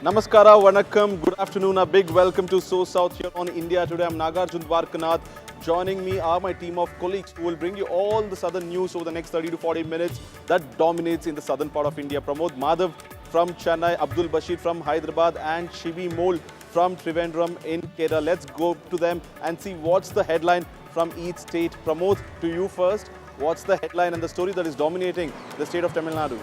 Namaskara, Vanakkam, good afternoon, a big welcome to SoSouth here on India Today. I'm Nagarjun Dwarkanath. Joining me are my team of colleagues who will bring you all the southern news over the next 30 to 40 minutes that dominates in the southern part of India. Pramod Madhav from Chennai, Abdul Bashir from Hyderabad and Shivi Mol from Trivandrum in Kerala. Let's go to them and see what's the headline from each state. Pramod, to you first. What's the headline and the story that is dominating the state of Tamil Nadu?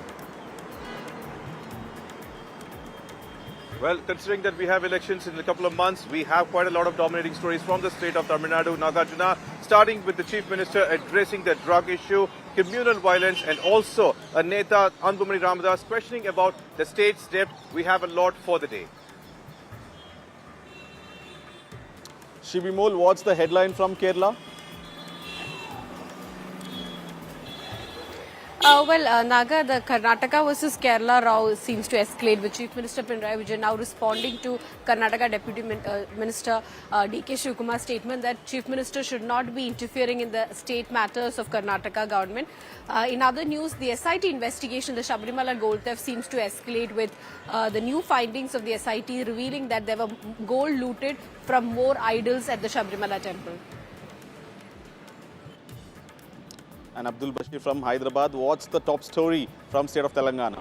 Well, considering that we have elections in a couple of months, we have quite a lot of dominating stories from the state of Tamil Nadu, Nagarjuna, starting with the Chief Minister addressing the drug issue, communal violence, and also a Neta, Anbumani Ramadas, questioning about the state's debt. We have a lot for the day. Shibimol, what's the headline from Kerala? Naga, the Karnataka versus Kerala row seems to escalate with Chief Minister Pinarayi Vijayan now responding to Karnataka Deputy Minister D.K. Shivkumar's statement that Chief Minister should not be interfering in the state matters of Karnataka government. In other news, the SIT investigation, the Sabarimala gold theft seems to escalate with the new findings of the SIT revealing that there were gold looted from more idols at the Sabarimala temple. And Abdul Bashir from Hyderabad, what's the top story from state of Telangana?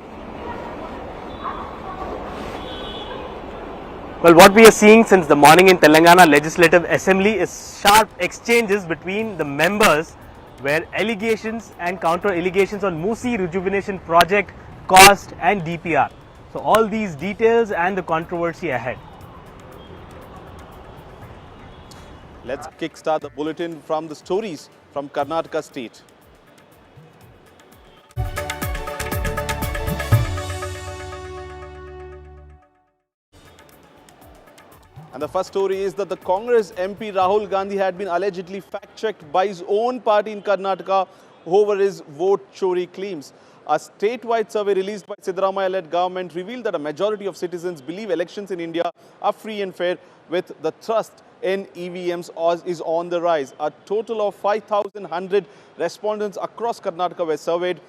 Well, what we are seeing since the morning in Telangana Legislative Assembly is sharp exchanges between the members where allegations and counter-allegations on Moosi rejuvenation project, cost and DPR. So all these details and the controversy ahead. Let's kickstart the bulletin from the stories from Karnataka state. And the first story is that the Congress MP Rahul Gandhi had been allegedly fact-checked by his own party in Karnataka over his Vote-Chori claims. A statewide survey released by Siddaramaiah-led government revealed that a majority of citizens believe elections in India are free and fair, with the trust in EVMs is on the rise. A total of 5,100 respondents across Karnataka were surveyed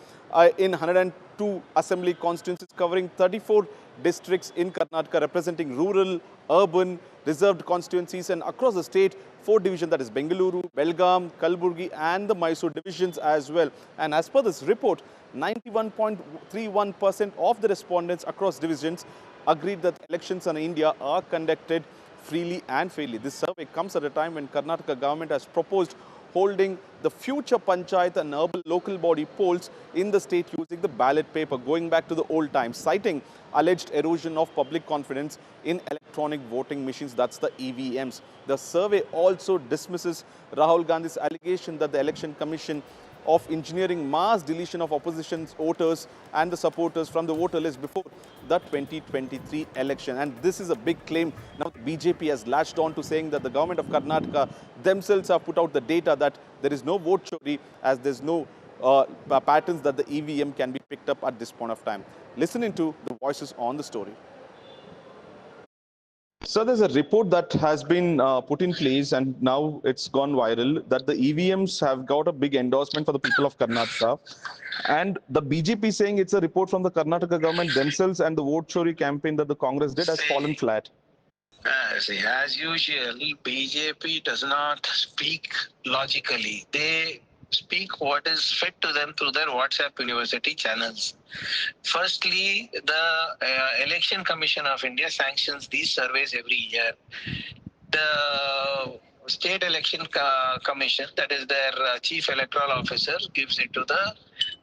in 102 assembly constituencies covering 34 districts in Karnataka, representing rural, urban, reserved constituencies, and across the state, 4 divisions, that is Bengaluru, Belgaum, Kalburgi and the Mysore divisions as well. And as per this report, 91.31% of the respondents across divisions agreed that elections in India are conducted freely and fairly. This survey comes at a time when Karnataka government has proposed holding the future panchayat and urban local body polls in the state using the ballot paper, going back to the old times, citing alleged erosion of public confidence in electronic voting machines, that's the EVMs. The survey also dismisses Rahul Gandhi's allegation that the Election Commission of engineering mass deletion of opposition's voters and the supporters from the voter list before the 2023 election. And this is a big claim. Now BJP has latched on to saying that the government of Karnataka themselves have put out the data that there is no Vote-Chori, as there's no patterns that the EVM can be picked up at this point of time. Listening to the voices on the story. So there's a report that has been put in place and now it's gone viral that the EVMs have got a big endorsement for the people of Karnataka. And the BJP saying it's a report from the Karnataka government themselves, and the Vote-Chori campaign that the Congress did has fallen flat. See, as usual, BJP does not speak logically. They speak what is fed to them through their WhatsApp university channels. Firstly, the Election Commission of India sanctions these surveys every year. The State Election Commission, that is their chief electoral officer, gives it to the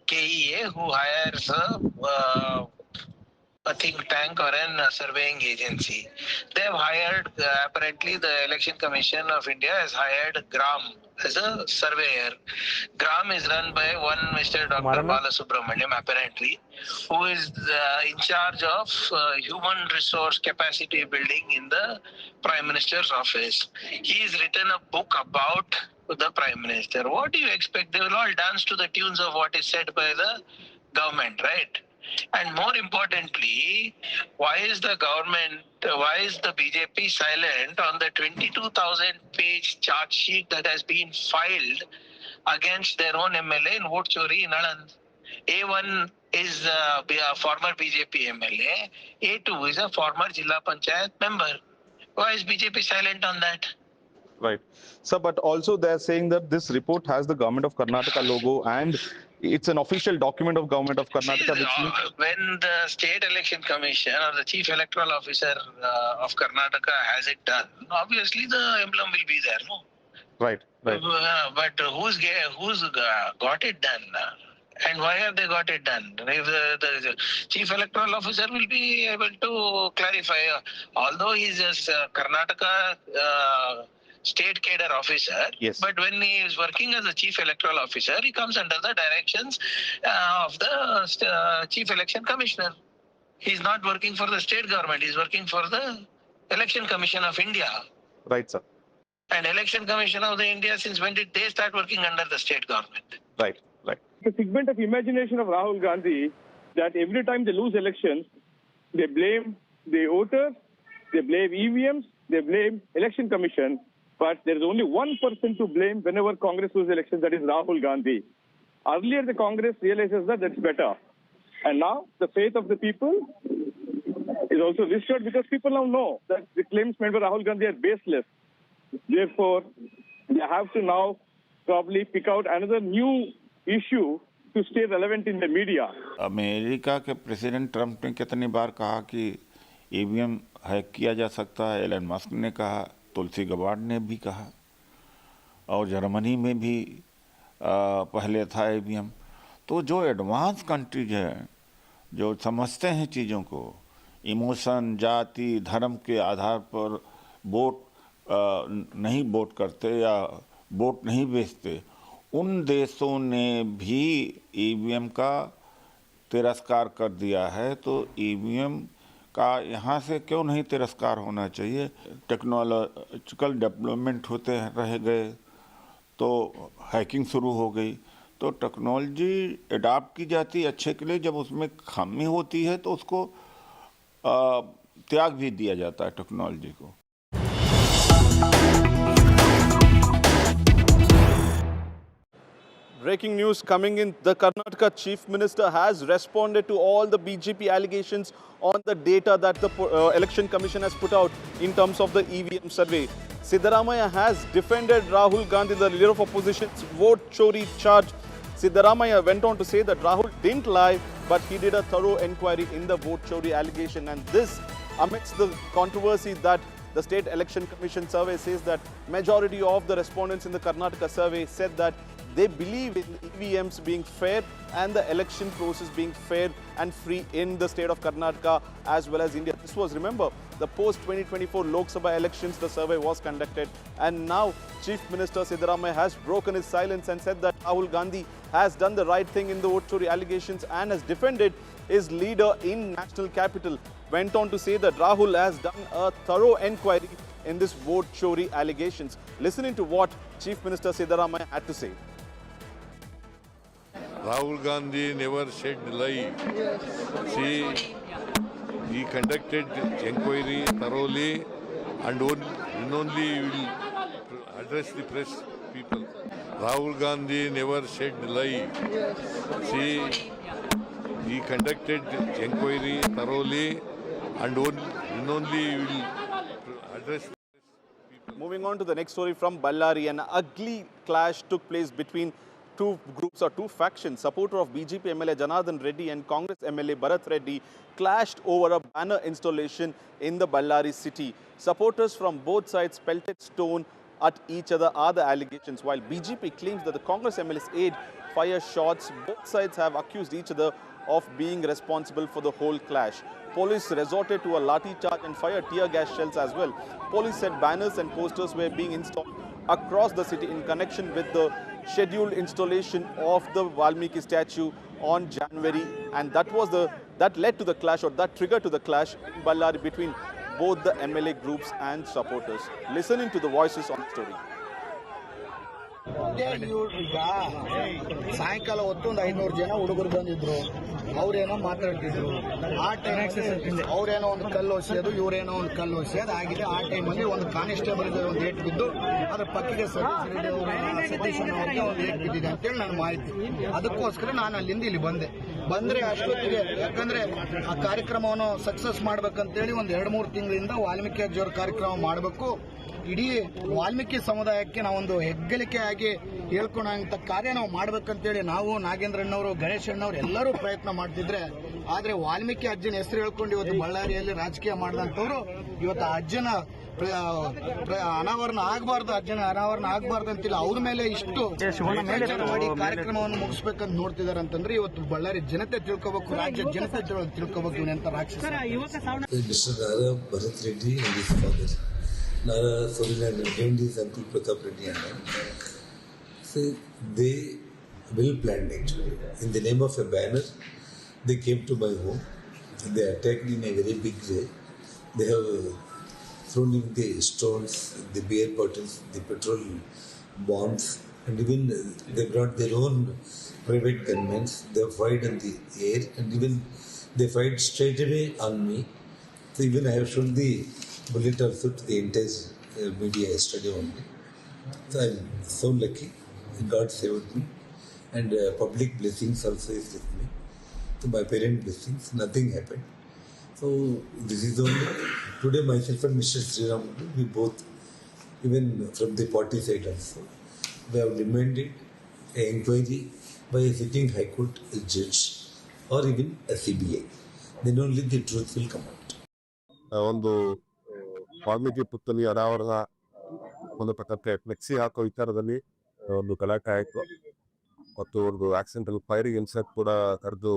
KEA, who hires a think tank or a surveying agency. They have hired, apparently the Election Commission of India has hired Gram as a surveyor. Gram is run by one Mr. Dr. Balasubramaniam, apparently, who is in charge of human resource capacity building in the Prime Minister's office. He has written a book about the Prime Minister. What do you expect? They will all dance to the tunes of what is said by the government, right? And more importantly, why is the BJP silent on the 22,000 page charge sheet that has been filed against their own MLA in Vote-Chori in Anand? A1 is a former BJP MLA. A2 is a former Jilla Panchayat member. Why is BJP silent on that? Right. Sir, but also they're saying that this report has the Government of Karnataka logo and it's an official document of Government of Karnataka. See, when the State Election Commission or the Chief Electoral Officer of Karnataka has it done, obviously the emblem will be there, no? Right, right. But who's got it done? And why have they got it done? If the Chief Electoral Officer will be able to clarify, although he's a Karnataka state cadre officer, yes, but when he is working as a Chief Electoral Officer, he comes under the directions of the Chief Election Commissioner. He's not working for the state government, he's working for the Election Commission of India. Right, sir. And Election Commission of the India, since when did they start working under the state government? Right, right. The figment of imagination of Rahul Gandhi that every time they lose elections, they blame the voters, they blame EVMs, they blame Election Commission, but there is only one person to blame whenever Congress loses elections, that is Rahul Gandhi. Earlier, the Congress realizes that that's better. And now, the faith of the people is also restored because people now know that the claims made by Rahul Gandhi are baseless. Therefore, they have to now probably pick out another new issue to stay relevant in the media. America के president Trump ने कितनी बार कहा कि EVM hack किया जा सकता है, Elon Musk ने कहा, तुलसी गबार्ड ने भी कहा, और जर्मनी में भी पहले था ईवीएम। तो जो एडवांस कंट्रीज हैं, जो समझते हैं चीज़ों को, इमोशन, जाति, धर्म के आधार पर वोट नहीं वोट करते या वोट नहीं बेचते, उन देशों ने भी ईवीएम का तिरस्कार कर दिया है। तो ईवीएम का यहाँ से क्यों नहीं तिरस्कार होना चाहिए? टेक्नोलॉजिकल डेवलपमेंट होते रह गए तो हैकिंग शुरू हो गई। तो टेक्नोलॉजी अडाप्ट की जाती है अच्छे के लिए, जब उसमें खामी होती है तो उसको त्याग भी दिया जाता है टेक्नोलॉजी को। Breaking news coming in, the Karnataka Chief Minister has responded to all the BJP allegations on the data that the Election Commission has put out in terms of the EVM survey. Siddaramaiah has defended Rahul Gandhi, the leader of opposition's Vote-Chori charge. Siddaramaiah went on to say that Rahul didn't lie, but he did a thorough enquiry in the Vote-Chori allegation. And this amidst the controversy that the State Election Commission survey says that majority of the respondents in the Karnataka survey said that they believe in EVMs being fair and the election process being fair and free in the state of Karnataka as well as India. This was, remember, the post-2024 Lok Sabha elections, the survey was conducted, and now Chief Minister Siddaramaiah has broken his silence and said that Rahul Gandhi has done the right thing in the Vote-Chori allegations and has defended his leader in national capital. Went on to say that Rahul has done a thorough enquiry in this Vote-Chori allegations. Listening to what Chief Minister Siddaramaiah had to say. Rahul Gandhi never said lie. See, he conducted enquiry thoroughly and only will address the press people. Rahul Gandhi never said lie. See, he conducted enquiry thoroughly and only will address the press people. Moving on to the next story from Ballari, an ugly clash took place between two groups or two factions. Supporter of BJP MLA Janardhan Reddy and Congress MLA Bharat Reddy clashed over a banner installation in the Ballari city. Supporters from both sides pelted stone at each other are the allegations. While BJP claims that the Congress MLA's aide fired shots, both sides have accused each other of being responsible for the whole clash. Police resorted to a lathi charge and fired tear gas shells as well. Police said banners and posters were being installed across the city in connection with the scheduled installation of the Valmiki statue on January, and that led to the clash, or that triggered to the clash in Ballari between both the MLA groups and supporters. Listening to the voices on the story. ಈಗ ಸಾಯಂಕಾಲ ಹೊತ್ತು ಒಂದು 500 ಜನ ಹುಡುಗರು ಬಂದಿದ್ರು. ಅವ್ರೇನೋ ಮಾತಾಡ್ತಿದ್ರು. ಆ ಟೈಮ್ ಅವ್ರೇನೋ ಒಂದು ಕಲ್ಲು ಹೊಸೆಯೋದು, ಇವರೇನೋ ಒಂದು ಕಲ್ಲು ಹೊಸೆಯೋದು ಆಗಿದೆ. ಆ ಟೈಮಲ್ಲಿ ಒಂದು ಕಾನಿಸ್ಟೇಬಲ್ ಒಂದು ಏಟ್ ಬಿದ್ದು ಅದ್ರ ಪಕ್ಕಿಗೆ ಸತೀಶ್ ರೆಡ್ಡಿ ಅವರು ಒಂದು ಏಟ್ ಬಿದ್ದಿದೆ ಅಂತೇಳಿ ನನ್ನ ಮಾಹಿತಿ. ಅದಕ್ಕೋಸ್ಕರ ನಾನು ಅಲ್ಲಿಂದ ಇಲ್ಲಿ ಬಂದ್ರೆ ಅಷ್ಟೊತ್ತಿಗೆ, ಯಾಕಂದ್ರೆ ಆ ಕಾರ್ಯಕ್ರಮವನ್ನು ಸಕ್ಸಸ್ ಮಾಡ್ಬೇಕಂತೇಳಿ ಒಂದು 2-3 ತಿಂಗಳಿಂದ ವಾಲ್ಮೀಕಿ ಅಜ್ಜಿಯವರ ಕಾರ್ಯಕ್ರಮ ಮಾಡಬೇಕು, ಇಡೀ ವಾಲ್ಮೀಕಿ ಸಮುದಾಯಕ್ಕೆ ನಾವೊಂದು ಹೆಗ್ಗಳಿಕೆ ಆಗಿ ಹೇಳ್ಕೊಳ್ಳೋಂಥ ಕಾರ್ಯ ನಾವು ಮಾಡ್ಬೇಕಂತೇಳಿ ನಾವು ನಾಗೇಂದ್ರಣ್ಣವರು, ಗಣೇಶ್ ಅಣ್ಣವ್ರು ಎಲ್ಲರೂ ಪ್ರಯತ್ನ ಮಾಡ್ತಿದ್ರೆ, ಆದ್ರೆ ವಾಲ್ಮೀಕಿ ಅಜ್ಜನ ಹೆಸರು ಹೇಳ್ಕೊಂಡು ಇವತ್ತು ಬಳ್ಳಾರಿಯಲ್ಲಿ ರಾಜಕೀಯ ಮಾಡಿದಂಥವ್ರು ಇವತ್ತು ಅಜ್ಜನ ಅನಾವರಣ ಆಗಬಾರ್ದು ಅಂತಿಲ್ಲ, ಅವ್ರ ಮೇಲೆ ಇಷ್ಟು ಮಾಡಿ ಕಾರ್ಯಕ್ರಮವನ್ನು ಮುಗಿಸ್ಬೇಕಂತ ನೋಡ್ತಿದ್ದಾರೆ ಅಂತಂದ್ರೆ ಇವತ್ತು ಬಳ್ಳಾರಿ ಜನತೆ ತಿಳ್ಕೋಬೇಕು, ರಾಜ್ಯ ಜನತೆ ತಿಳ್ಕೋಬೇಕು ಇವನೆಂತ ರಾಕ್ಷಸ. Bharat Reddy and his father, Nara Sorin and his uncle Pratap Reddy and all. So they well planned actually. In the name of a banner, they came to my home. They attacked in a very big way. They have thrown in the stones, the beer bottles, the petrol bombs, and even they brought their own private gunmen. They fired in the air, and even they fired straight away on me. So even I have shown the bullet also to the entire media yesterday only. So I'm so lucky. God saved me, and public blessings also is with me. So my parent blessings, nothing happened. So this is only today myself and Mr. Sriramulu, we both, even from the party side also, we have demanded an inquiry by a sitting High Court judge or even a CBI. Then only the truth will come out. ಒಂದು ವಾಲ್ಮೀಕಿ ಪುತ್ತಳಿ ಅನಾವರಣ ಒಂದು flexi ಹಾಕೋ ವಿಚಾರದಲ್ಲಿ ಒಂದು ಗಲಾಟೆ ಆಯಿತು ಮತ್ತು ಒಂದು ಆಕ್ಸಿಡೆಂಟಲ್ ಫೈರಿಂಗ್ ಇನ್ಸಿಡೆಂಟ್ ಕೂಡ ಕರೆದು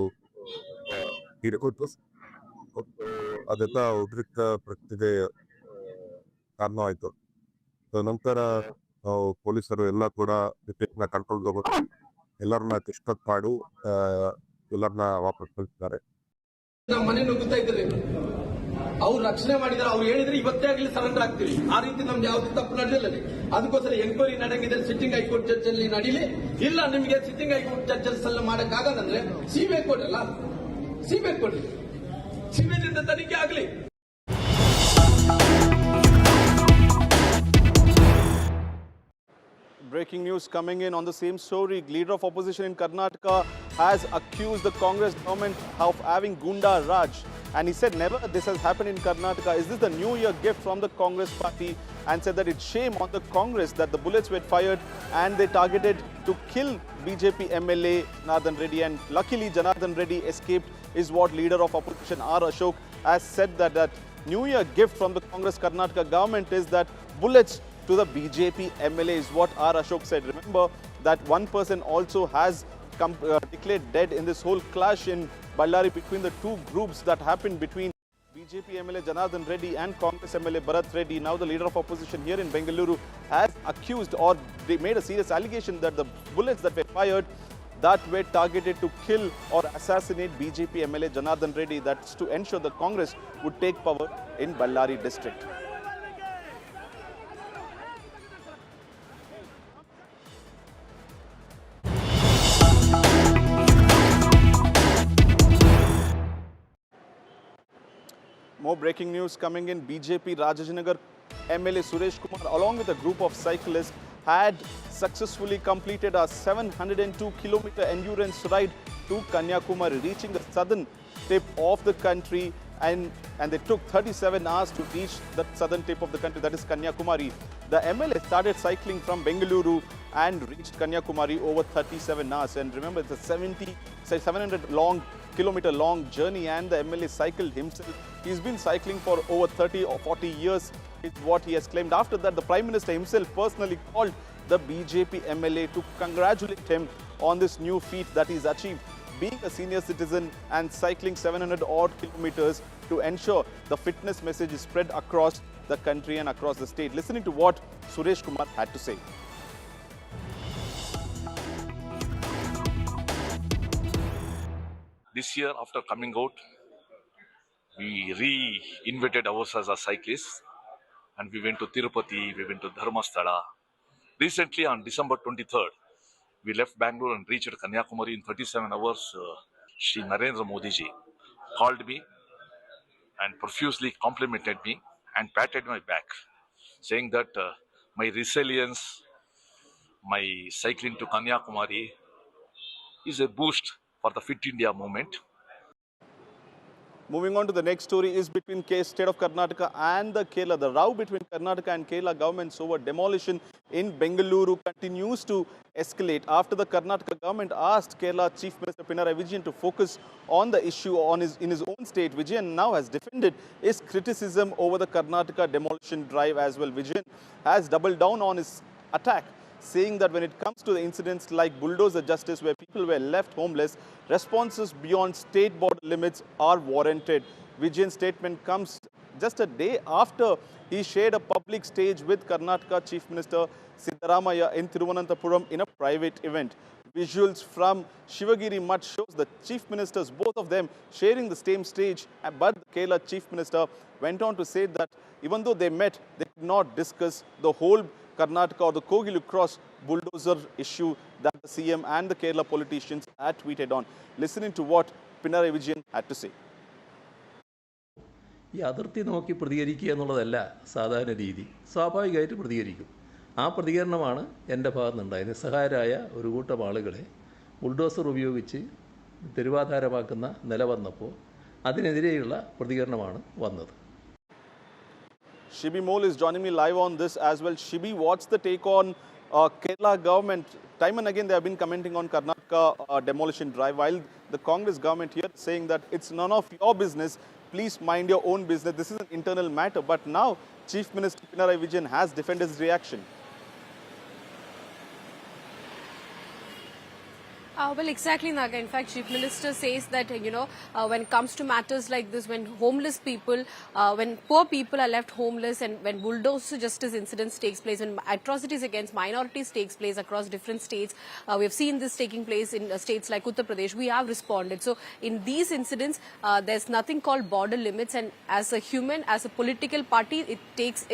ಕೊಟ್ಟು ಅದೆಲ್ಲ ಉದ್ರಿಕ್ತ ಪ್ರಕ್ರಿಯೆಗೆ ಕಾರಣವಾಯಿತು. ನಂತರ ಪೊಲೀಸರು ಎಲ್ಲ ಕೂಡ ಕಂಟ್ರೋಲ್ ತಗೊಂಡು ಎಲ್ಲರನ್ನ ಡಿಸ್ಟರ್ಬ್ ಮಾಡಿ ಎಲ್ಲರನ್ನ ವಾಪಸ್ ಕಳಿಸಿದ್ದಾರೆ. ಮನೆ ನುಗ್ಗುತ್ತಾ ಇದ್ದಾರೆ, ಅವ್ರು ರಕ್ಷಣೆ ಮಾಡಿದ್ದಾರೆ. ಅವ್ರು ಹೇಳಿದ್ರೆ ಇವತ್ತೇ ಆಗಲಿ ಸರೆಂಡರ್ ಆಗ್ತೀವಿ. ಆ ರೀತಿ ನಮ್ದು ಯಾವ್ದು ತಪ್ಪು ನಡೆದಿಲ್ಲ. ಅದಕ್ಕೋಸ್ಕರ ಎಂಕ್ವೈರಿ ನಡೆಗಿದೆ, ಸಿಟ್ಟಿಂಗ್ ಹೈಕೋರ್ಟ್ ಜಡ್ಜ್ ಅಲ್ಲಿ ನಡೀಲಿ. ಇಲ್ಲ ನಿಮಗೆ ಸಿಟ್ಟಿಂಗ್ ಹೈಕೋರ್ಟ್ ಜಡ್ಜಸ್ ಎಲ್ಲ ಮಾಡಕ್ಕಾಗದಂದ್ರೆ ಸಿಬಿಐ ಕೊಡಲ್ಲ, ಸಿಬಿಐ ಕೊಡ್ರಿ, ಸಿಬಿಐದಿಂದ ತನಿಖೆ ಆಗಲಿ. Breaking news coming in on the same story. Leader of opposition in Karnataka has accused the Congress government of having Gunda Raj. And he said never this has happened in Karnataka. Is this the New Year gift from the Congress party? And said that it's shame on the Congress that the bullets were fired and they targeted to kill BJP MLA Janardhan Reddy. And luckily Janardhan Reddy escaped is what leader of opposition R. Ashok has said that New Year gift from the Congress Karnataka government is that bullets to the BJP MLA is what R. Ashok said. Remember that one person also has declared dead in this whole clash in Ballari between the two groups that happened between BJP MLA Janardhan Reddy and Congress MLA Bharat Reddy. Now the leader of opposition here in Bengaluru has accused or they made a serious allegation that the bullets that were fired that were targeted to kill or assassinate BJP MLA Janardhan Reddy. That's to ensure the Congress would take power in Ballari district. More breaking news coming in. BJP Rajajinagar MLA Suresh Kumar along with a group of cyclists had successfully completed a 702-kilometer endurance ride to Kanyakumari, reaching the southern tip of the country, and they took 37 hours to reach the southern tip of the country, that is Kanyakumari. The MLA started cycling from Bengaluru and reached Kanyakumari over 37 hours. And remember, it's a 700-kilometer long journey, and the MLA cycled himself. He's been cycling for over 30 or 40 years, is what he has claimed. After that, the Prime Minister himself personally called the BJP MLA to congratulate him on this new feat that he's achieved, being a senior citizen and cycling 700-odd kilometers to ensure the fitness message is spread across the country and across the state. Listening to what Suresh Kumar had to say. This year, after coming out, we reinvented ourselves as cyclists, and we went to Tirupati, we went to Dharmasthala. Recently, on December 23rd, we left Bangalore and reached Kanyakumari in 37 hours. Shri Narendra Modi ji called me and profusely complimented me and patted my back, saying that my resilience, my cycling to Kanyakumari is a boost for the Fit India movement. Moving on to the next story is between state of Karnataka and the Kerala. The row between Karnataka and Kerala governments over demolition in Bengaluru continues to escalate after the Karnataka government asked Kerala Chief Minister Pinarayi Vijayan to focus on the issue in his own state. Vijayan now has defended his criticism over the Karnataka demolition drive as well. Vijayan has doubled down on his attack, saying that when it comes to the incidents like bulldozer justice where people were left homeless, responses beyond state border limits are warranted. Vijayan's statement comes just a day after he shared a public stage with Karnataka Chief Minister Siddaramaiah in Thiruvananthapuram in a private event. Visuals from Shivagiri Mutt shows the Chief Ministers, both of them sharing the same stage, but the Kerala Chief Minister went on to say that even though they met, they did not discuss the whole Karnataka or the Kogilu Cross bulldozer issue that the CM and the Kerala politicians had tweeted on. Listening to what Pinarayi Vijayan had to say. ഈ അതിർത്തി നോക്കി പ്രതികരിക്കുക എന്നുള്ളതല്ല സാധാരണ രീതി. സ്വാഭാവികമായിട്ട് പ്രതികരിക്കും. ആ പ്രതികരണമാണ് എൻ്റെ ഭാഗത്തുനിന്നുണ്ടായത്. നിസ്സഹായരായ ഒരു കൂട്ടം ആളുകളെ ബുൾഡോസർ ഉപയോഗിച്ച് തെരുവാധാരമാക്കുന്ന നില വന്നപ്പോൾ അതിനെതിരെയുള്ള പ്രതികരണമാണ് വന്നത്. Shibi Mole is joining me live on this as well. Shibi, what's the take on Kerala government? Time and again they have been commenting on Karnataka demolition drive, while the Congress government here is saying that it's none of your business, please mind your own business. This is an internal matter. But now Chief Minister Pinarayi Vijayan has defended his reaction. Well, exactly, Naga. In fact, Chief Minister says that, when it comes to matters like this, when homeless people, when poor people are left homeless and when bulldozer justice incidents takes place, when atrocities against minorities takes place across different states, we have seen this taking place in states like Uttar Pradesh, we have responded. So in these incidents, there's nothing called border limits, and as a human, as a political party, it takes,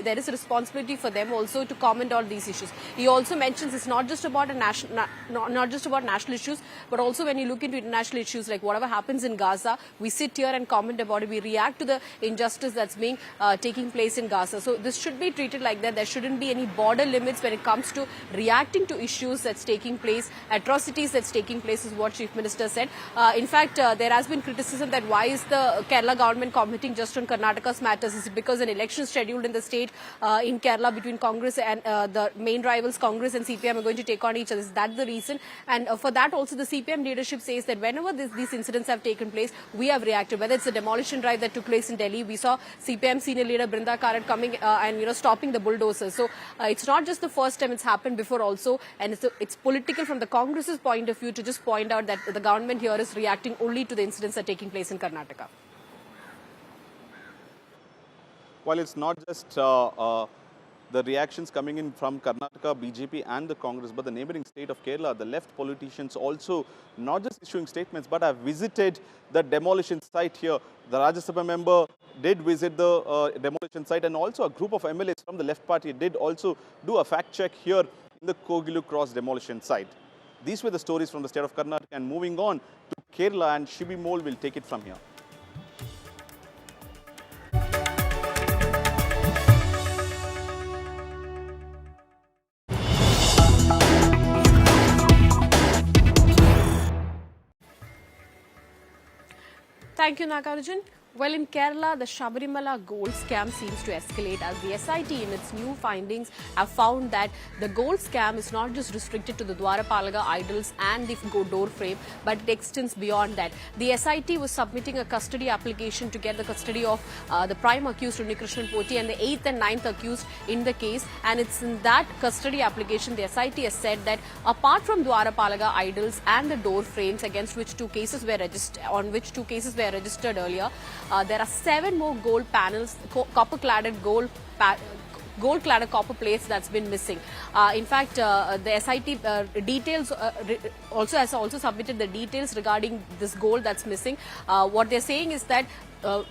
there is a responsibility for them also to comment on these issues. He also mentions it's not just about not just about national issues, but also when you look into international issues like whatever happens in Gaza, we sit here and comment about it. We react to the injustice that's being taking place in Gaza. So this should be treated like that. There shouldn't be any border limits when it comes to reacting to issues that's taking place, atrocities that's taking place, is what Chief Minister said. In fact, there has been criticism that why is the Kerala government commenting just on Karnataka's matters? Is it because an election scheduled in the state in Kerala between Congress and the main rivals Congress and CPM are going to take on each other? Is that the reason? And for that also the CPM leadership says that whenever these incidents have taken place, we have reacted. Whether it's the demolition drive that took place in Delhi, we saw CPM senior leader Brinda Karat coming and stopping the bulldozers. So it's not just the first time, it's happened before also, and it's political from the Congress's point of view to just point out that the government here is reacting only to the incidents that are taking place in Karnataka. While it's not just the reactions coming in from Karnataka, BJP and the Congress, but the neighboring state of Kerala, the left politicians also not just issuing statements, but have visited the demolition site here. The Rajya Sabha member did visit the demolition site, and also a group of MLAs from the left party did also do a fact check here in the Kogilu Cross demolition site. These were the stories from the state of Karnataka, and moving on to Kerala, and Shibi Mole will take it from here. Thank you, Nagarjun. Well, in Kerala, the Sabarimala gold scam seems to escalate as the SIT in its new findings have found that the gold scam is not just restricted to the Dwarapalaga idols and the door frame, but it extends beyond that. The SIT was submitting a custody application to get the custody of the prime accused Unnikrishnan Poti and the 8th and 9th accused in the case, and it's in that custody application the SIT has said that apart from Dwarapalaga idols and the door frames against which two cases were registered earlier, there are 7 more gold panels, copper-cladded gold-cladded copper plates that's been missing. In fact, the SIT details has also submitted the details regarding this gold that's missing. What they're saying is that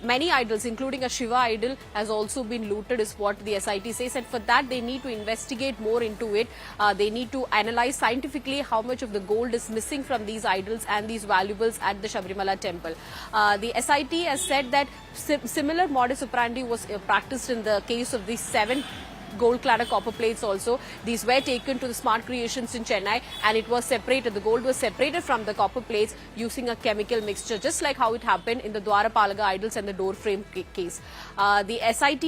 many idols, including a Shiva idol, has also been looted, is what the SIT says, and for that they need to investigate more into it. They need to analyze scientifically how much of the gold is missing from these idols and these valuables at the Sabarimala temple. The SIT has said that similar modus operandi was practiced in the case of these 7 gold cladded copper plates also. These were taken to the Smart Creations in Chennai, and it was separated. The gold was separated from the copper plates using a chemical mixture, just like how it happened in the Dwarapalaga idols and the door frame case. The SIT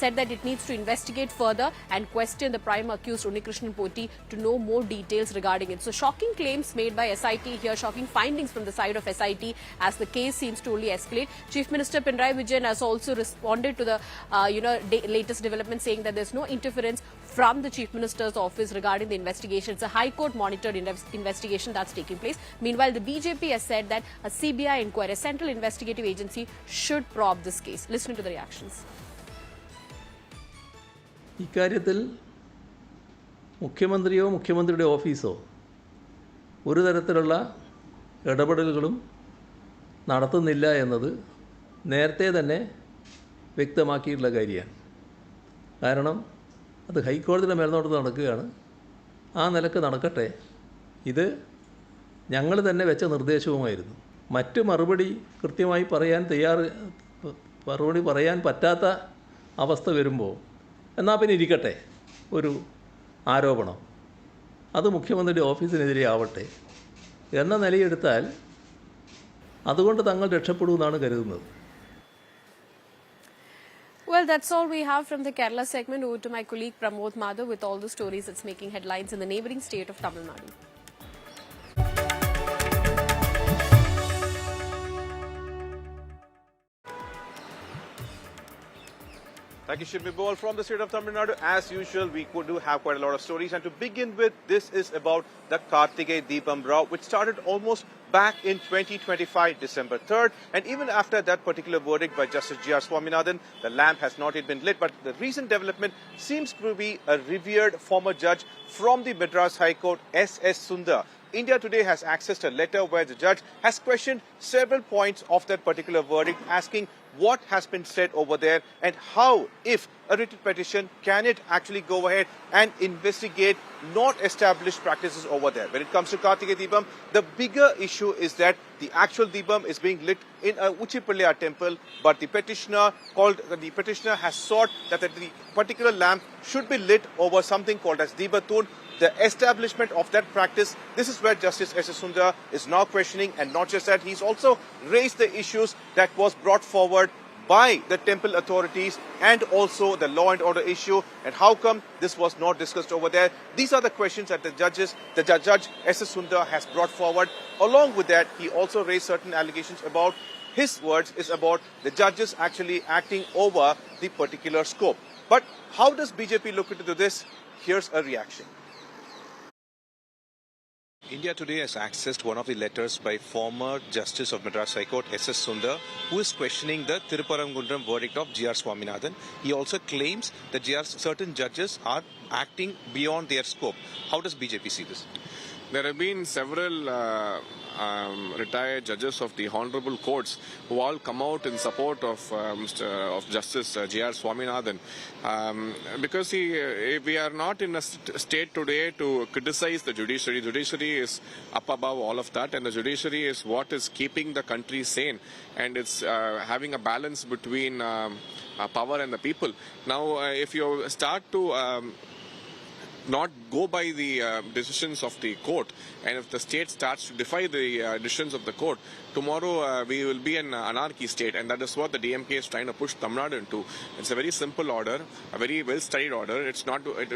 said that it needs to investigate further and question the prime accused Unnikrishnan Poti to know more details regarding it. So shocking claims made by SIT here, shocking findings from the side of SIT as the case seems to only escalate. Chief Minister Pinarayi Vijayan has also responded to the latest development, saying that there's no interference from the Chief Minister's office regarding the investigation. It's a High Court monitored investigation that's taking place. Meanwhile, the BJP has said that a CBI inquiry, a central investigative agency, should probe this case. Listen to the reactions. ഇക്കാര്യത്തിൽ മുഖ്യമന്ത്രിയോ മുഖ്യമന്ത്രിയുടെ ഓഫീസോ ഒരു തരത്തിലുള്ള ഇടപെടലുകളും നടത്തുന്നില്ല എന്നത് നേരത്തെ തന്നെ വ്യക്തമാക്കിയിട്ടുള്ള കാര്യമാണ്. കാരണം അത് ഹൈക്കോടതിയുടെ മേൽനോട്ടത്തിൽ നടക്കുകയാണ്. ആ നിലക്ക് നടക്കട്ടെ. ഇത് ഞങ്ങൾ തന്നെ വെച്ച നിർദ്ദേശവുമായിരുന്നു. മറ്റ് മറുപടി കൃത്യമായി മറുപടി പറയാൻ പറ്റാത്ത അവസ്ഥ വരുമ്പോൾ എന്നാൽ പിന്നെ ഇരിക്കട്ടെ ഒരു ആരോപണം, അത് മുഖ്യമന്ത്രിയുടെ ഓഫീസിനെതിരെ ആവട്ടെ എന്ന നിലയെടുത്താൽ അതുകൊണ്ട് തങ്ങൾ രക്ഷപ്പെടുമെന്നാണ് കരുതുന്നത്. Well, that's all we have from the Kerala segment. Over to my colleague Pramod Madhav with all the stories that's making headlines in the neighbouring state of Tamil Nadu. Thank you, Shiv Mibol. From the state of Tamil Nadu, as usual, we do have quite a lot of stories. And to begin with, this is about the Kartikeya Deepam row, which started almost back in 2025, December 3rd. And even after that particular verdict by Justice G.R. Swaminathan, the lamp has not yet been lit. But the recent development seems to be a revered former judge from the Madras High Court, S.S. Sundar. India Today has accessed a letter where the judge has questioned several points of that particular verdict, asking what has been said over there and how, if a written petition, can it actually go ahead and investigate not established practices over there. When it comes to Kartikeya Deepam, the bigger issue is that the actual Deepam is being lit in a Uchipalaya temple, but the petitioner has sought that the particular lamp should be lit over something called as Deebatun, the establishment of that practice. This is where Justice S.S. Sundar is now questioning, and not just that, he's also raised the issues that was brought forward by the temple authorities and also the law and order issue, and how come this was not discussed over there. These are the questions that the Judge S.S. Sundar has brought forward. Along with that, he also raised certain allegations about, his words is about the judges actually acting over the particular scope. But how does BJP look into this? Here's a reaction. India Today has accessed one of the letters by former Justice of Madras High Court, S.S. Sundar, who is questioning the Tirupparamgundram verdict of G.R. Swaminathan. He also claims that certain judges are acting beyond their scope. How does BJP see this? There have been several retired judges of the honorable courts who all come out in support of Justice G.R. Swaminathan, because we are not in a state today to criticize the judiciary. The judiciary is up above all of that, and the judiciary is what is keeping the country sane, and it's having a balance between power and the people. Now, if you start to not go by the decisions of the court, and if the state starts to defy the decisions of the court, tomorrow we will be in anarchy state, and that is what the DMK is trying to push Tamil Nadu into. It's a very simple order, a very well studied order. It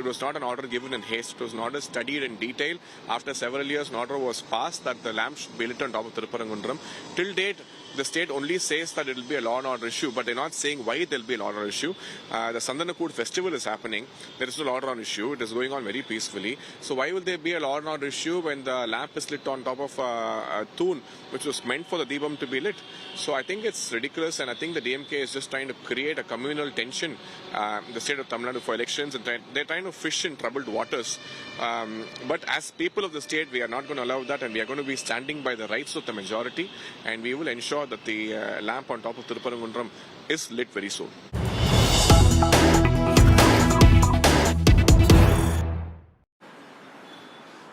was not an order given in haste. It was an order studied in detail. After several years, an order was passed that the lamp should be lit on top of Tirupparamgundram. Till date, the state only says that it will be a law and order issue, but they're not saying why there will be a law and order issue. The Sandanakood festival is happening. There is no law and order issue. It is going on very peacefully. So why will there be a law and order issue when the lamp is lit on top of a tune which was meant for the Deepam to be lit? So I think it's ridiculous, and I think the DMK is just trying to create a communal tension in the state of Tamil Nadu for elections, and they're trying to fish in troubled waters. But as people of the state, we are not going to allow that, and we are going to be standing by the rights of the majority, and we will ensure that the lamp on top of Tirupparamgundram is lit very soon.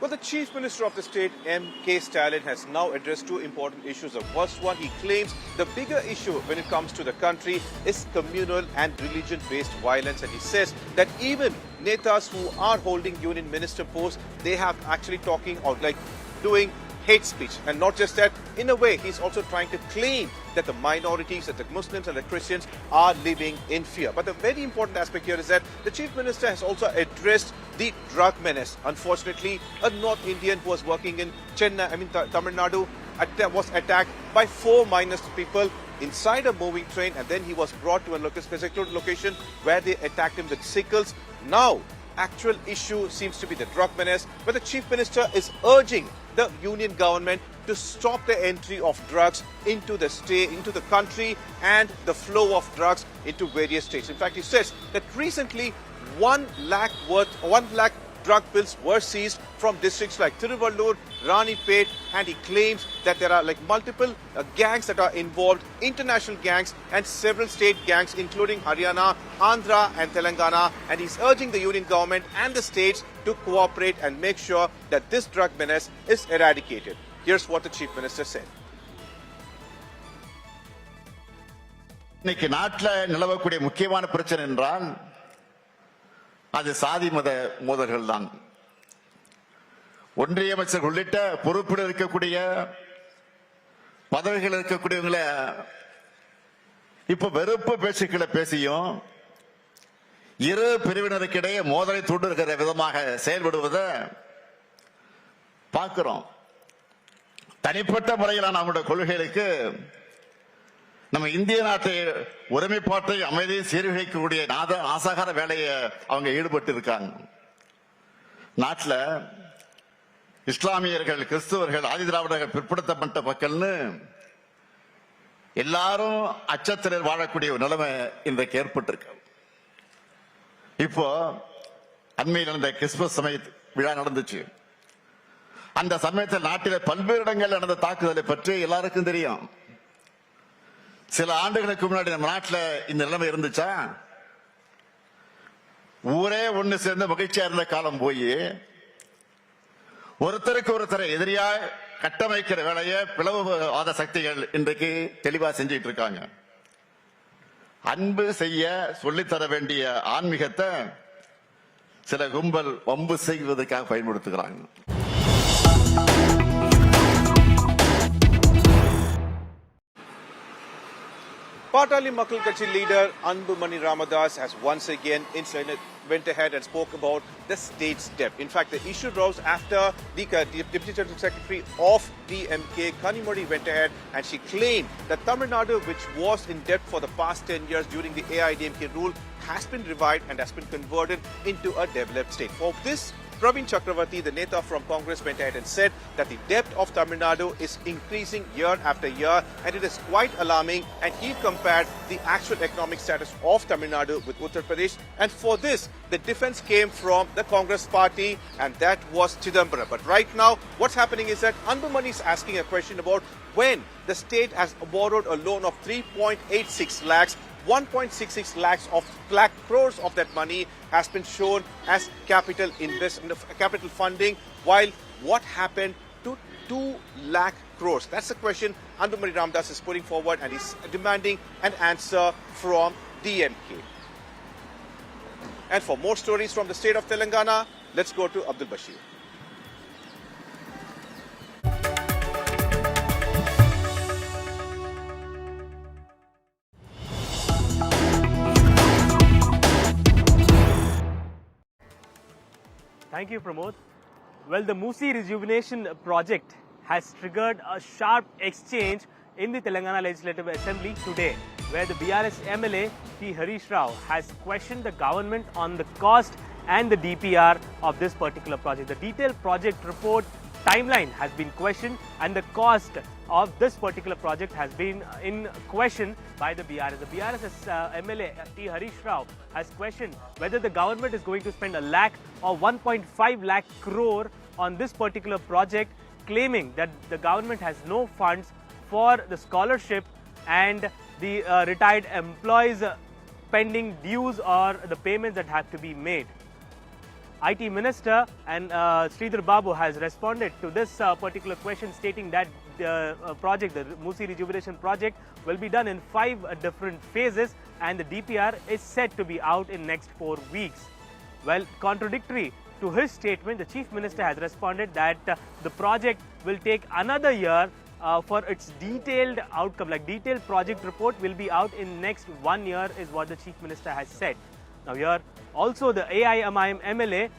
Well, the Chief Minister of the state, M.K. Stalin, has now addressed two important issues. The first one, he claims the bigger issue when it comes to the country is communal and religion-based violence. And he says that even netas who are holding union minister posts, they have actually talking or like doing hate speech. And not just that, in a way, he's also trying to claim that the minorities, that the Muslims and the Christians are living in fear. But the very important aspect here is that the Chief Minister has also addressed the drug menace. Unfortunately, a North Indian who was working in Tamil Nadu, was attacked by 4 minors people inside a moving train, and then he was brought to a secluded location where they attacked him with sickles. Now, actual issue seems to be the drug menace, where the Chief Minister is urging the union government to stop the entry of drugs into the state, into the country, and the flow of drugs into various states. In fact, he says that recently 1 lakh drug bills were seized from districts like Tiruvallur, Ranipet, and he claims that there are like multiple gangs that are involved, international gangs and several state gangs including Haryana, Andhra and Telangana, and he's urging the union government and the states to cooperate and make sure that this drug menace is eradicated. Here's what the Chief Minister said. இன்னைக்கு நாட்டில் நிலவக்கூடிய முக்கியமான பிரச்சனை என்றால் அது சாதி மத மோதல்கள் தான். ஒன்றிய அமைச்சர் உள்ளிட்ட பொறுப்பில் இருக்கக்கூடிய பதவிகள் இருக்கக்கூடியவங்களை இப்ப வெறுப்பு பேச்சுக்களை பேசியும் இரு பிரிவினருக்கிடையே மோதலை தூண்டுகிற விதமாக செயல்படுவதை பார்க்கிறோம். தனிப்பட்ட முறையிலான நம்முடைய கொள்கைகளுக்கு நம்ம இந்திய நாட்டை ஒருமைப்பாட்டை அமைதியை சீர்குலைக்கக்கூடிய நாசகார வேலையை அவங்க ஈடுபட்டு இருக்காங்க. நாட்டில் இஸ்லாமியர்கள், கிறிஸ்துவர்கள், ஆதி திராவிடர்கள், பிற்படுத்தப்பட்ட மக்கள்னு எல்லாரும் அச்சத்தில் வாழக்கூடிய ஒரு நிலைமை இன்றைக்கு ஏற்பட்டிருக்கு. இப்போ அண்மையில் நடந்த கிறிஸ்துமஸ் சமய விழா நடந்துச்சு. அந்த சமயத்தில் நாட்டில் பல்வேறு இடங்கள் நடந்த தாக்குதலை பற்றி எல்லாருக்கும் தெரியும். சில ஆண்டுகளுக்கு முன்னாடி நம்ம நாட்டில் இந்த நிலைமை இருந்துச்சா? ஊரே ஒண்ணு சேர்ந்து மகிழ்ச்சியா இருந்த காலம் போய் ஒருத்தருக்கு ஒருத்தரை எதிரியா கட்டமைக்கிற வேலையை பிளவுவாத சக்திகள் இன்றைக்கு தெளிவா செஞ்சிட்டு இருக்காங்க. அன்பு செய்ய சொல்லித்தர வேண்டிய ஆன்மீகத்தை சில கும்பல் வம்பு செய்வதற்காக பயன்படுத்துகிறாங்க. Patali Makkal Kachi leader Anbumani Ramadas has once again went ahead and spoke about the state's debt. In fact, the issue rose after the Deputy General Secretary of DMK, Kanimozhi, went ahead and she claimed that Tamil Nadu, which was in debt for the past 10 years during the AIDMK rule, has been revived and has been converted into a developed state. For this, Praveen Chakravarti, the Neta from Congress, went ahead and said that the debt of Tamil Nadu is increasing year after year and it is quite alarming, and he compared the actual economic status of Tamil Nadu with Uttar Pradesh, and for this the defense came from the Congress party, and that was Chidambaram. But right now what's happening is that Anbumani is asking a question about when the state has borrowed a loan of 3.86 lakhs, 1.66 lakh crores of that money has been shown as capital investment, capital funding, while what happened to 2 lakh crores? That's the question Anbumani Ramadas is putting forward, and he's demanding an answer from DMK. And for more stories from the state of Telangana, let's go to Abdul Bashir. Thank you, Pramod. Well, the Moosi rejuvenation project has triggered a sharp exchange in the Telangana Legislative Assembly today, where the BRS MLA P. Harish Rao has questioned the government on the cost and the DPR of this particular project. The detailed project report timeline has been questioned, and the cost of this particular project has been in question by the BRS. The BRS MLA P. Harish Rao has questioned whether the government is going to spend 1 lakh or 1.5 lakh crore on this particular project, claiming that the government has no funds for the scholarship and the retired employees pending dues or the payments that have to be made. IT Minister and Sridhar Babu has responded to this particular question, stating that the project, the Moosi rejuvenation project, will be done in 5 different phases and the DPR is set to be out in next 4 weeks. Well, contradictory to his statement, the Chief Minister has responded that the project will take another year for its detailed outcome, like detailed project report will be out in next 1 year is what the Chief Minister has said. Now here also the AIMIM MLA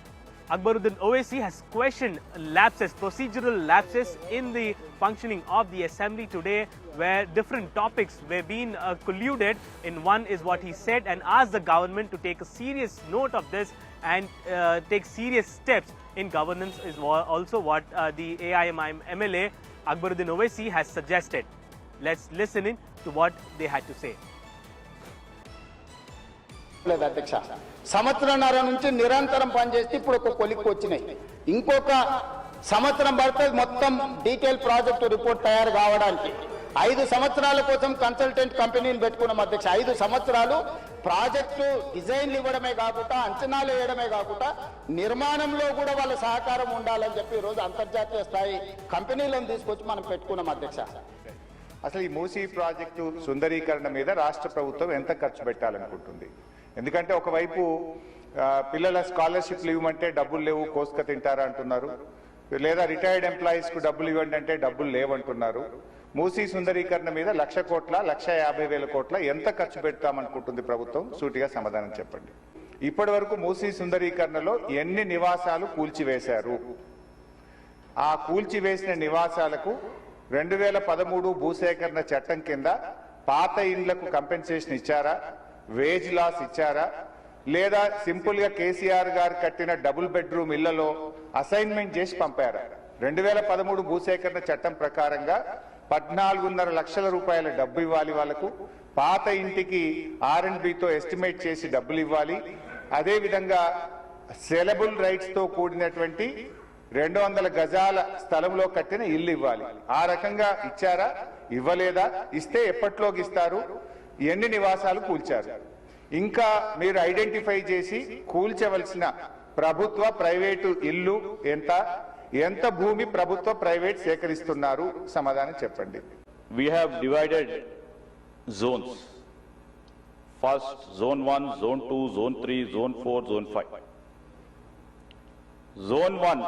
Akbaruddin Owaisi has questioned lapses, procedural lapses in the functioning of the assembly today, where different topics were being colluded in one is what he said, and asked the government to take a serious note of this and take serious steps in governance is also what the AIMIM MLA Akbaruddin Owaisi has suggested. Let's listen in to what they had to say. అధ్యక్ష సంవత్సరంన్నర నుంచి నిరంతరం పనిచేస్తే ఇప్పుడు ఒక కొలిక్కి వచ్చినాయి. ఇంకొక సంవత్సరం పడుతుంది మొత్తం డీటెయిల్ ప్రాజెక్టు రిపోర్ట్ తయారు కావడానికి. 5 సంవత్సరాల కోసం కన్సల్టెంట్ కంపెనీని పెట్టుకున్నాం అధ్యక్ష. 5 సంవత్సరాలు ప్రాజెక్టు డిజైన్లు ఇవ్వడమే కాకుండా, అంచనాలు వేయడమే కాకుండా, నిర్మాణంలో కూడా వాళ్ళ సహకారం ఉండాలని చెప్పి ఈరోజు అంతర్జాతీయ స్థాయి కంపెనీలను తీసుకొచ్చి మనం పెట్టుకున్నాం అధ్యక్ష. అసలు ఈ మూసీ ప్రాజెక్టు సుందరీకరణ మీద రాష్ట్ర ప్రభుత్వం ఎంత ఖర్చు పెట్టాలనుకుంటుంది? ఎందుకంటే ఒకవైపు పిల్లల స్కాలర్షిప్లు ఇవ్వమంటే డబ్బులు లేవు, కోసుక తింటారా అంటున్నారు, లేదా రిటైర్డ్ ఎంప్లాయీస్కు డబ్బులు ఇవ్వండి అంటే డబ్బులు లేవంటున్నారు. మూసీ సుందరీకరణ మీద 1,00,000 కోట్ల 1,50,000 కోట్ల ఎంత ఖర్చు పెడతామనుకుంటుంది ప్రభుత్వం? సూటిగా సమాధానం చెప్పండి. ఇప్పటి వరకు మూసీ సుందరీకరణలో ఎన్ని నివాసాలు కూల్చివేశారు? ఆ కూల్చివేసిన నివాసాలకు 2013 భూసేకరణ చట్టం కింద పాత ఇండ్లకు కంపెన్సేషన్ ఇచ్చారా? వేజ్ లాస్ ఇచ్చారా? లేదా సింపుల్ గా కేసీఆర్ గారు కట్టిన డబుల్ బెడ్రూమ్ ఇళ్లలో అసైన్మెంట్ చేసి పంపారా? 2013 భూసేకరణ చట్టం ప్రకారంగా 14.5 లక్షల రూపాయల డబ్బు ఇవ్వాలి వాళ్ళకు. పాత ఇంటికి R&Bతో ఎస్టిమేట్ చేసి డబ్బులు ఇవ్వాలి. అదేవిధంగా సెలబుల్ రైట్స్ తో కూడినటువంటి 200 గజాల స్థలంలో కట్టిన ఇల్లు ఇవ్వాలి. ఆ రకంగా ఇచ్చారా? ఇవ్వలేదా? ఇస్తే ఎప్పట్లోకి ఇస్తారు? ఎన్ని నివాసాలు కూల్చారు? ఇంకా మీరు ఐడెంటిఫై చేసి కూల్చవలసిన ప్రభుత్వ ప్రైవేటు ఇల్లు ఎంత భూమి ప్రభుత్వ ప్రైవేట్ సేకరిస్తున్నారు? సమాధానం చెప్పండి. We have divided zones. First zone 1, zone 2, zone 3, zone 4, zone 5. Zone 1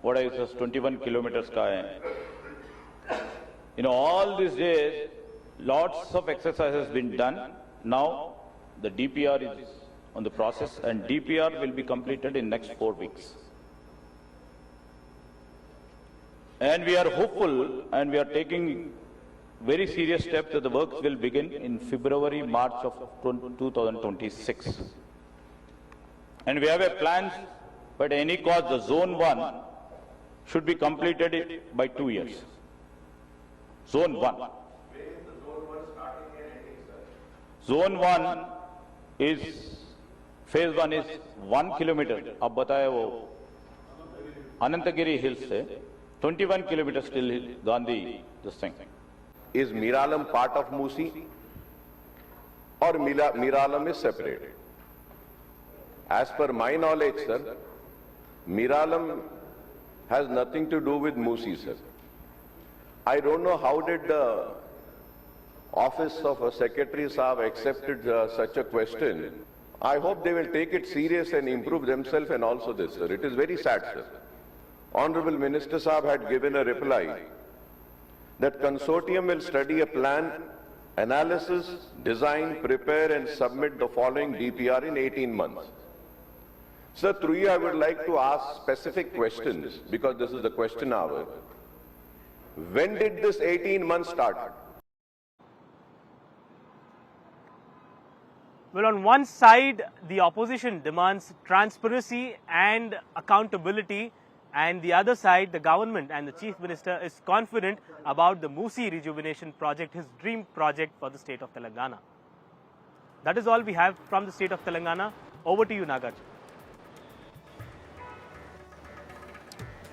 what I says 21 kilometers ka hai. All these days lots of exercise has been done. Now the DPR is on the process and DPR will be completed in next 4 weeks. And we are hopeful and we are taking very serious steps that the works will begin in February, March of 2026. And we have a plan, but at any cost the zone 1 should be completed by 2 years. Zone 1. Zone 1 is, phase 1 is 1 kilometer. अब बताया वो Anantagiri hills से 21 kilometers till Gandhi this thing. Is Miralam part of Moosi or Miralam is separate? As per my knowledge, sir, Miralam has nothing to do with Moosi, sir. I don't know how did the office of a secretary Saab accepted such a question. I hope they will take it serious and improve themselves and also this, sir. It is very sad, sir. Honorable Minister Saab had given a reply that consortium will study a plan, analysis, design, prepare and submit the following DPR in 18 months. Sir, through you I would like to ask specific questions because this is the question hour. When did this 18 months start? Well, on one side, the opposition demands transparency and accountability, and the other side, the government and the Chief Minister is confident about the Moosi rejuvenation project, his dream project for the state of Telangana. That is all we have from the state of Telangana. Over to you, Nagarjuna.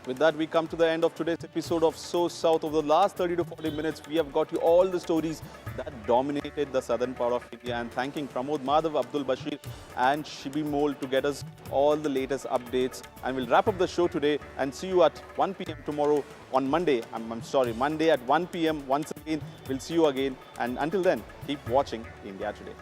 With that, we come to the end of today's episode of SoSouth. Over the last 30 to 40 minutes, we have got you all the stories that dominated the southern part of India. And thanking Pramod Madhav, Abdul Bashir and Shibi Mol to get us all the latest updates. And we'll wrap up the show today and see you at 1 p.m. tomorrow on Monday. Monday at 1 p.m. once again. We'll see you again. And until then, keep watching India Today.